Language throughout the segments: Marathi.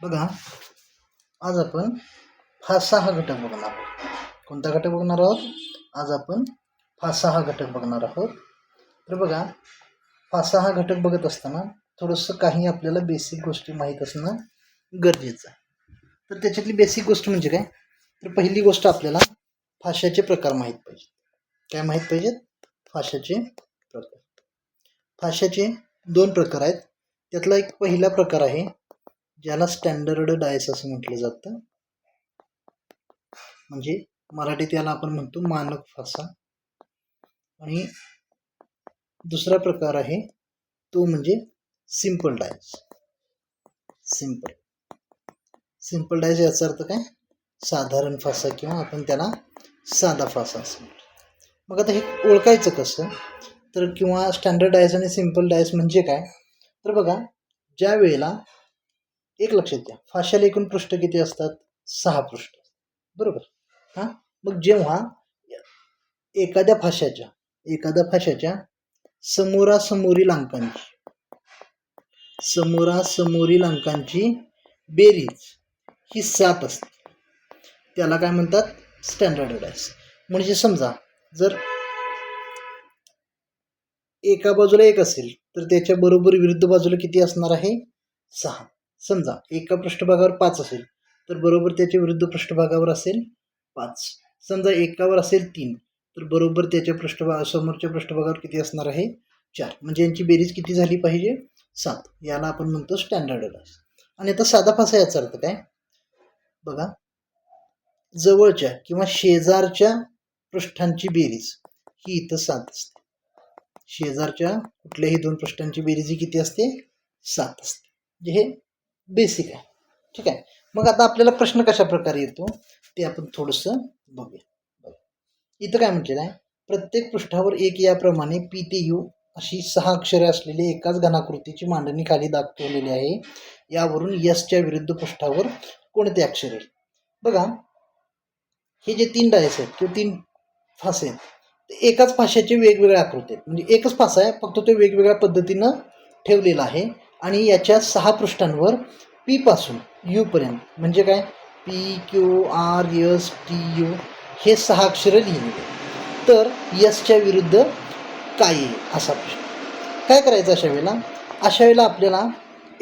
बघा, आज आपण फासा हा घटक बघणार आहोत. कोणता घटक बघणार आहोत? आज आपण फासा हा घटक बघणार आहोत. तर बघा, फासा हा घटक बघत असताना थोडंसं काही आपल्याला बेसिक गोष्टी माहीत असणं गरजेचं आहे. तर त्याच्यातली बेसिक गोष्ट म्हणजे काय? तर पहिली गोष्ट आपल्याला फाशाचे प्रकार माहीत पाहिजेत. काय माहीत पाहिजेत? फाशाचे प्रकार. फाशाचे 2 प्रकार आहेत. त्यातला एक पहिला प्रकार आहे ज्याला स्टँडर्ड डायस असं म्हटलं जातं. म्हणजे मराठीत याला आपण म्हणतो मानक फासा. आणि दुसरा प्रकार आहे तो म्हणजे सिंपल डायस. सिंपल डायस याचा अर्थ काय? साधारण फासा किंवा आपण त्याला साधा फासा असं म्हणतो. मग आता हे ओळखायचं कसं? तर किंवा स्टँडर्ड डायस आणि सिंपल डायस म्हणजे काय? तर बघा, ज्या वेळेला एक लक्षात घ्या, फाशाला एकूण पृष्ठ किती असतात? 6 पृष्ठ, बरोबर. मग जेव्हा एखाद्या फाशाच्या समोरासमोरील अंकांची बेरीज ही 7 असते, त्याला काय म्हणतात? स्टँडर्ड डायस. म्हणजे समजा जर एका बाजूला 1 असेल तर त्याच्या बरोबर विरुद्ध बाजूला किती असणार आहे? 6. समजा एका पृष्ठभागावर 5 असेल तर बरोबर त्याच्या विरुद्ध पृष्ठभागावर असेल 5. समजा एकावर असेल 3 तर बरोबर त्याच्या समोरच्या पृष्ठभागावर किती असणार आहे? 4. म्हणजे यांची बेरीज किती झाली पाहिजे? 7. याला आपण म्हणतो स्टँडर्ड डायस. आणि आता साधा फासा याचा अर्थ काय? बघा, जवळच्या किंवा शेजारच्या पृष्ठांची बेरीज ही इथं 7 असते. शेजारच्या कुठल्याही 2 पृष्ठांची बेरीज ही किती असते? 7 असते. म्हणजे हे बेसिक आहे. ठीक आहे. मग आता आपल्याला प्रश्न कशा प्रकारे येतो ते आपण थोडंसं बघूया. इथं काय म्हटलेलं आहे? प्रत्येक पृष्ठावर एक याप्रमाणे पी ते यू अशी 6 अक्षरे असलेली एकाच घनाकृतीची मांडणी खाली दाखवलेली आहे. यावरून यसच्या विरुद्ध पृष्ठावर कोणते अक्षर आहे? बघा, हे जे 3 डायस आहेत किंवा 3 फासे आहेत ते एकाच फाशाचे वेगवेगळ्या आकृती आहेत. म्हणजे एकच फासा आहे, फक्त तो वेगवेगळ्या पद्धतीनं ठेवलेला आहे. आणि याच्या 6 पृष्ठांवर पी पासून यू पर्यंत म्हणजे काय? P Q R S T U हे 6 अक्षरं लिहिलेली. तर यसच्या विरुद्ध काय येईल असा प्रश्न. काय करायचं अशा वेळेला? आपल्याला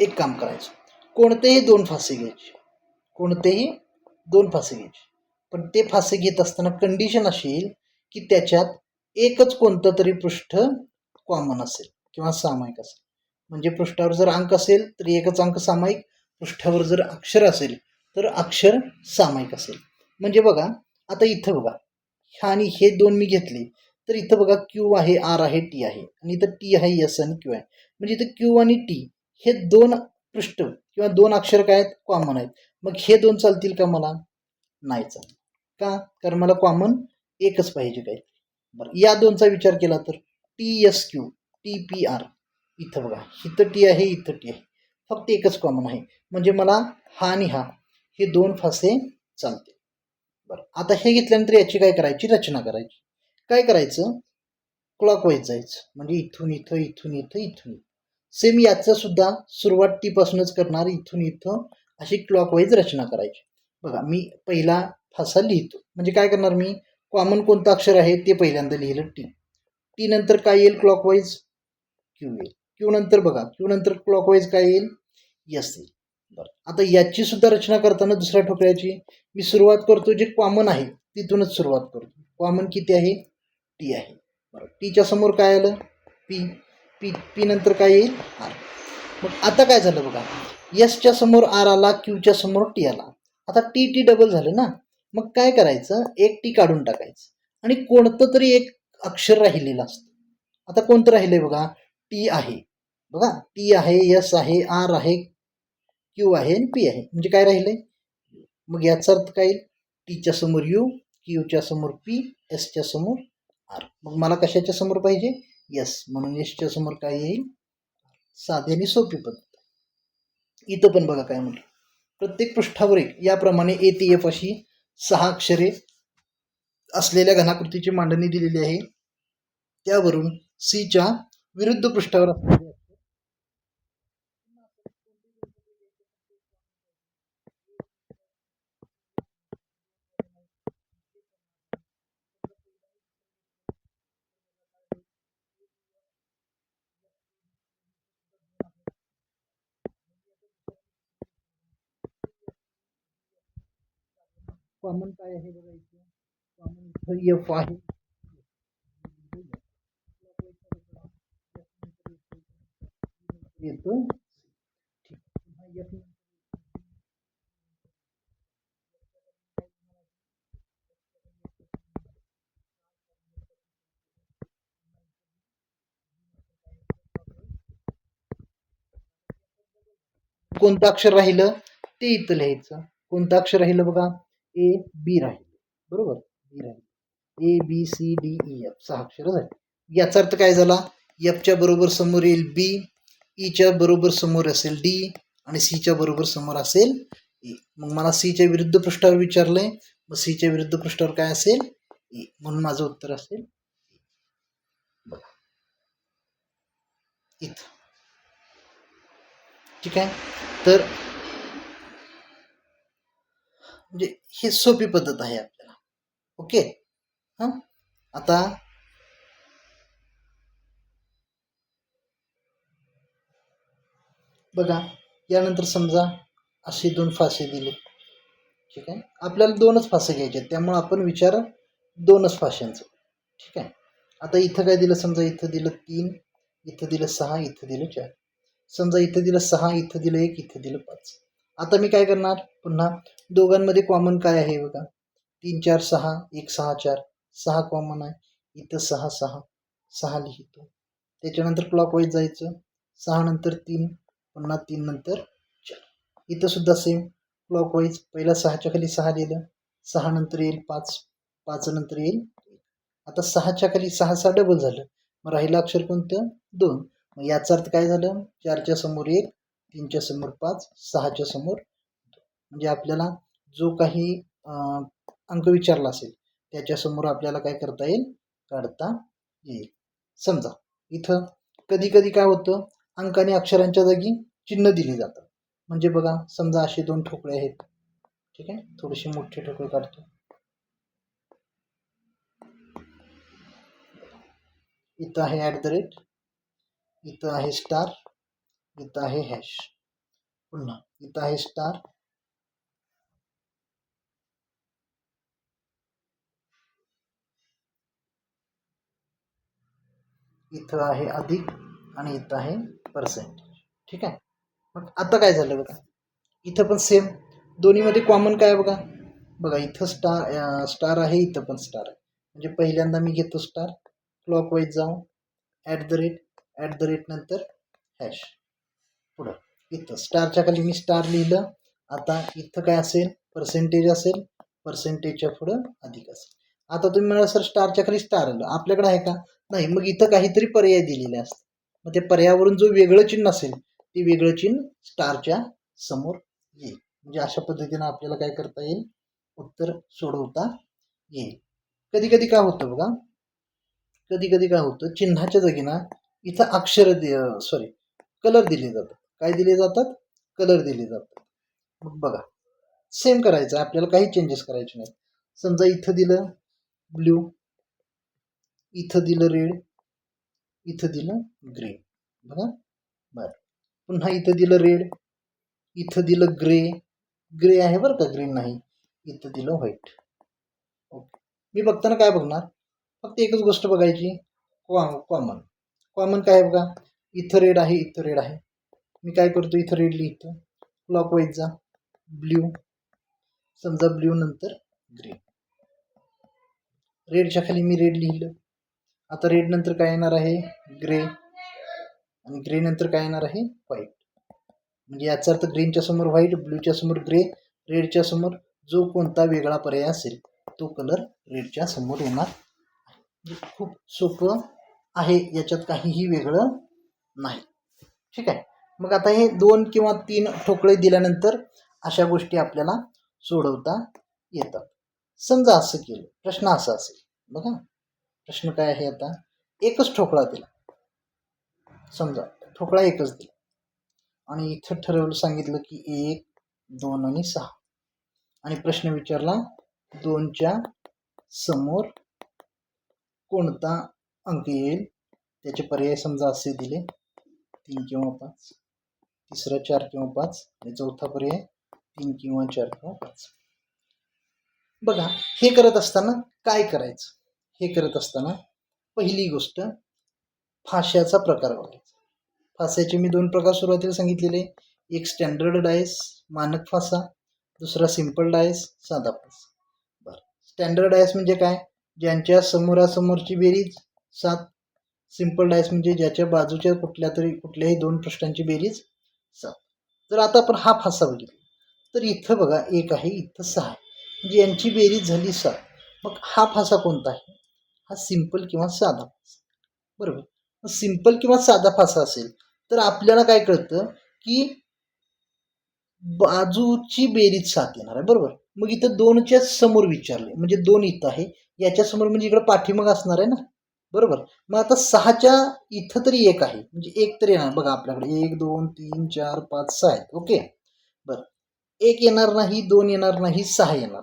एक काम करायचं. कोणतेही 2 फासे घ्यायचे. पण ते फासे घेत असताना कंडिशन अशी येईल की त्याच्यात एकच कोणतं तरी पृष्ठ कॉमन असेल किंवा सामायिक असेल. म्हणजे पृष्ठावर जर अंक असेल तर एकच अंक सामायिक, पृष्ठावर जर अक्षर असेल तर अक्षर सामायिक असेल. म्हणजे बघा, आता इथं बघा, आणि हे 2 मी घेतले तर इथं बघा क्यू आहे, आर आहे, टी आहे, आणि इथं टी आहे, एस आणि क्यू आहे. म्हणजे इथं क्यू आणि टी हे 2 पृष्ठ किंवा 2 अक्षर काय आहेत? कॉमन आहेत. मग हे 2 चालतील का मला? नाही चालत. का? कारण मला कॉमन एकच पाहिजे काय. बरं, या 2चा विचार केला तर T S Q, T P R, इथं बघा, इथं टी आहे, इथं टी आहे, फक्त एकच कॉमन आहे. म्हणजे मला हा आणि हा हे 2 फासे चालते. बरं, आता हे घेतल्यानंतर याची काय करायची? रचना करायची. काय करायचं? क्लॉकवाईज जायचं. म्हणजे इथून इथं, इथून इथं, इथून इथं. सेम याचं सुद्धा सुरुवात टी पासूनच करणार, इथून इथं अशी क्लॉकवाईज रचना करायची. बघा, मी पहिला फासा लिहितो. म्हणजे काय करणार मी? कॉमन कोणतं अक्षर आहे ते पहिल्यांदा लिहिलं टी. टी नंतर काय येईल क्लॉकवाईज? क्यू येईल. क्यू नंतर बघा, क्यू नंतर क्लॉकवाईज काय येईल? यस येईल. बरं, आता याची सुद्धा रचना करताना दुसऱ्या ठोकळ्याची मी सुरुवात करतो, जे कॉमन आहे तिथूनच सुरुवात करतो. कॉमन किती आहे? टी आहे. बरं, टीच्या समोर काय आलं? पी. पी नंतर काय येईल? आर. मग आता काय झालं बघा, एसच्या समोर आर आला, क्यूच्या समोर टी आला. आता टी डबल झालं ना. मग काय करायचं? एक टी काढून टाकायचं आणि कोणतं तरी एक अक्षर राहिलेलं असतं. आता कोणतं राहिलंय बघा? टी आहे. बघा, टी आहे, एस आहे, आर आहे, क्यू आहे आणि पी आहे. म्हणजे काय राहिलंय? मग याचा अर्थ काय येईल? टीच्या समोर यू, क्यूच्या समोर पी, एसच्या समोर आर. मग मला कशाच्या समोर पाहिजे? एस. म्हणून एसच्या समोर काय येईल? साधी आणि सोपी पद्धत. इथं पण बघा काय म्हटलं, प्रत्येक पृष्ठावर एक याप्रमाणे ए ते एफ अशी 6 अक्षरे असलेल्या घनाकृतीची मांडणी दिलेली आहे. त्यावरून सीच्या विरुद्ध पृष्ठावर कॉमन काय आहे बघा इथे, कॉमन इथं एफ आहे, येतो ठीक. पुन्हा F कोणतं अक्षर राहिलं ते इथं लिहायचं. कोणतं अक्षर राहिलं बघा, ए बी राहिलं, बरोबर, बी राहिलं, A B C D E F 6 अक्षर झाली. याचा अर्थ काय झाला, एफच्या बरोबर समोर येईल बी, ईच्या बरोबर समोर असेल डी आणि सीच्या बरोबर समोर असेल ए. मग मला सीच्या विरुद्ध पृष्ठावर विचारलंय, मग सीच्या विरुद्ध पृष्ठावर काय असेल, ए, म्हणून माझं उत्तर असेल बघा इथं. ठीक आहे, तर म्हणजे ही सोपी पद्धत आहे आपल्याला. ओके, हां आता बघा, यानंतर समजा असे 2 फासे दिले. ठीक आहे, आपल्याला 2च फासे घ्यायचे आहेत, त्यामुळे आपण विचार 2च फाशांचं. ठीक आहे, आता इथं काय दिलं, समजा इथं दिलं 3, इथं दिलं 6, इथं दिलं 4. समजा इथं दिलं 6, इथं दिलं 1, इथं दिलं 5. आता मी काय करणार, पुन्हा दोघांमध्ये कॉमन काय आहे बघा, 3 4 6, 1 6 4, 6 कॉमन आहे, इथं 6 6 6 लिहितो. त्याच्यानंतर क्लॉकवाईज जायचं, 6 नंतर 3, पुन्हा 3 नंतर 4. इथं सुद्धा सेम क्लॉकवाईज, पहिला 6च्या खाली 6 लिहिलं, 6 नंतर येईल 5, 5 नंतर येईल. आता 6च्या खाली 6 6 डबल झालं, मग राहिलं अक्षर कोणतं, 2. मग याचा अर्थ काय झालं, 4च्या समोर 1, 3च्या समोर 5, 6च्या समोर 2. म्हणजे आपल्याला जो काही अंक विचारला असेल त्याच्यासमोर आपल्याला काय करता येईल, काढता येईल. समजा इथं कधी कधी काय होतं, अंक आणि अक्षरांच्या जागी चिन्ह दिली जातात. म्हणजे बघा, समजा असे 2 ठोकळे आहेत. ठीक आहे, थोडेसे मोठे ठोकळे काढतो. इथं आहे @, इथं आहे स्टार, इथं आहे हॅश, पुन्हा इथं आहे स्टार, इथं आहे अधिक आणि इथं आहे पर्सेंटेज. ठीक आहे, मग आता काय झालं बघा, इथं पण सेम, दोन्हीमध्ये कॉमन काय बघा, बघा इथं स्टार आहे, इथं पण स्टार आहे. म्हणजे पहिल्यांदा मी घेतो स्टार, क्लॉकवाईज जाऊन @, नंतर हॅश, पुढं इथं स्टारच्या खाली मी स्टार लिहिलं. आता इथं काय असेल, पर्सेंटेज असेल, पर्सेंटेजच्या पुढं अधिक असेल. आता तुम्ही म्हणा सर स्टारच्या खाली स्टार आलं, आपल्याकडे आहे का, नाही. मग इथं काहीतरी पर्याय दिलेले असतात, मग त्या पर्यायावरून जो वेगळं चिन्ह असेल ते वेगळं चिन्ह स्टारच्या समोर येईल. म्हणजे अशा पद्धतीनं आपल्याला काय करता येईल, उत्तर सोडवता येईल. कधी कधी काय होतं बघा, कधी कधी काय होतं, चिन्हाच्या जागी ना इथं अक्षर सॉरी कलर दिले जातात. काय दिले जातात, कलर दिले जातात. मग बघा, सेम करायचं, आपल्याला काही चेंजेस करायचे नाही. समजा इथं दिलं ब्ल्यू, इथं दिलं रेड, इथं दिलं ग्रीन, बघा बरं. पुन्हा इथं दिलं रेड, इथं दिलं ग्रे, ग्रे आहे बरं का, ग्रीन नाही. इथं दिलं व्हाईट. ओके, मी बघताना काय बघणार, फक्त एकच गोष्ट बघायची, कॉमन. कॉमन काय आहे बघा, इथं रेड आहे, इथं रेड आहे. मी काय करतो, इथं रेड लिहितो, क्लॉकवाईज जा, ब्ल्यू, समजा ब्ल्यू नंतर ग्रीन, रेडच्या खाली मी रेड लिहिलं. आता रेड नंतर काय येणार आहे, ग्रे, आणि ग्रे नंतर काय येणार आहे, व्हाईट. म्हणजे याचा अर्थ ग्रीनच्या समोर व्हाईट, ब्ल्यूच्या समोर ग्रे, रेडच्या समोर जो कोणता वेगळा पर्याय असेल तो कलर रेडच्या समोर येणार. खूप सोपं आहे, याच्यात काहीही वेगळं नाही. ठीक आहे, मग आता हे 2 किंवा 3 ठोकळे दिल्यानंतर अशा गोष्टी आपल्याला सोडवता येतात. समजा असं केलं, प्रश्न असा असेल बघा, प्रश्न काय आहे, आता एकच ठोकळा दिला, समजा ठोकळा एकच दिला आणि इथं ठरवलं, सांगितलं की 1 2 आणि 6, आणि प्रश्न विचारला 2च्या समोर कोणता अंक येईल, त्याचे पर्याय समजा असे दिले, 3 किंवा 5, तिसरा 4 किंवा 5, आणि चौथा पर्याय 3 किंवा 4 किंवा 5. बघा, हे करत असताना काय करायचं? हे करत असताना पहिली गोष्ट फाश्याचा प्रकार बघायचा. फास्याचे मी 2 प्रकार सुरुवातीला सांगितलेले. एक स्टँडर्ड डायस मानक फासा, दुसरा सिंपल डायस साधा फासा. बरं, स्टँडर्ड डायस म्हणजे काय? ज्यांच्या समोरासमोरची बेरीज 7. सिंपल डायस म्हणजे ज्याच्या बाजूच्या कुठल्याही 2 पृष्ठांची बेरीज 7. जर आता आपण हा फासा बघितला तर इथं बघा 1 आहे, इथं 6 आहे, म्हणजे यांची बेरीज झाली 7. मग हा फासा कोणता आहे? हा सिंपल किंवा साधा फासा. बरोबर. मग सिंपल किंवा साधा फासा असेल तर आपल्याला काय कळतं की बाजूची बेरीज 7 येणार आहे. बरोबर. मग इथं 2च्या समोर विचारले, म्हणजे 2 इथं आहे, याच्या समोर म्हणजे इकडे पाठीमाग असणार आहे ना. बरोबर. मग आता 6च्या इथं तरी 1 आहे, म्हणजे 1 तरी येणार. बघा आपल्याकडे 1 2 3 4 5 6 आहेत. ओके. बरं, 1 येणार नाही, 2 येणार नाही, 6 येणार.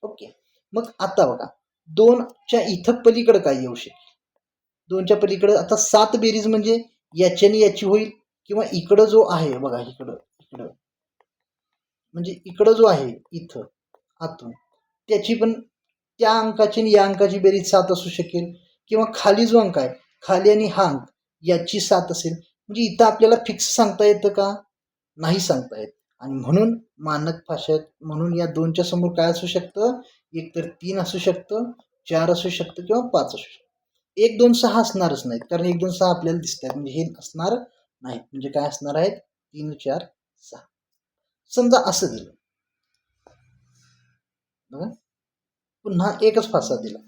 ओके. मग आता बघा 2च्या इथं पलीकडे काय येऊ शकेल? 2च्या पलीकडे आता 7 बेरीज म्हणजे याच्याने याची होईल, किंवा इकडं जो आहे बघा, इकडं इकडं म्हणजे इकडं जो आहे इथं आतून, त्याची पण त्या अंकाची आणि या अंकाची बेरीज 7 असू शकेल, किंवा खाली जो अंक आहे, खाली आणि हा अंक याची 7 असेल. म्हणजे इथं आपल्याला फिक्स सांगता येतं का? नाही सांगता येत. आणि म्हणून मानक भाषेत म्हणून या 2च्या समोर काय असू शकतं? एक तर 3 असू शकतं, 4 असू शकतं, किंवा 5 असू शकतं. 1 2 6 असणारच नाहीत, कारण 1 2 6 आपल्याला दिसत आहेत, म्हणजे हे असणार नाही. म्हणजे काय असणार आहेत? 3 4 6. समजा असं दिलं, बघा पुन्हा एकच फासा दिला,